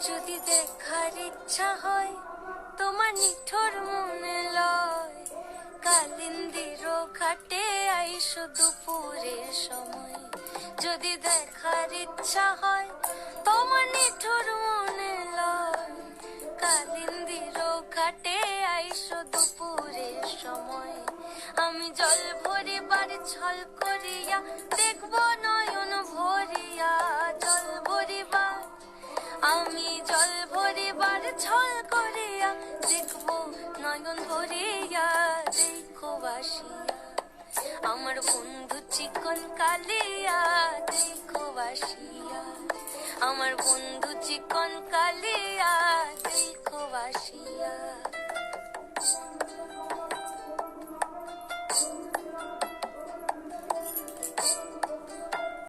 যদি দেখার ইচ্ছা হয় তোমার নিঠুর মনে লয়, কালিন্দির ঘাটে আইসো দুপুরের সময়। যদি দেখার ইচ্ছা হয় তোমার নিঠুর মনে লয়, কালিন্দির ঘাটে আইসো দুপুরের সময়। আমি জল ভরিবার ছল করিয়া দেখব নয়ন ভরিয়া, জল ভরিবার আমি জল ভরিবার ছল করিয়া দেখব নয়ন ভরিয়া। দেখো বাসিয়া আমার বন্ধু চিকন কালিয়া, দেখো বাসিয়া আমার বন্ধু চিকন কালিয়া, দেখো বাসিয়া।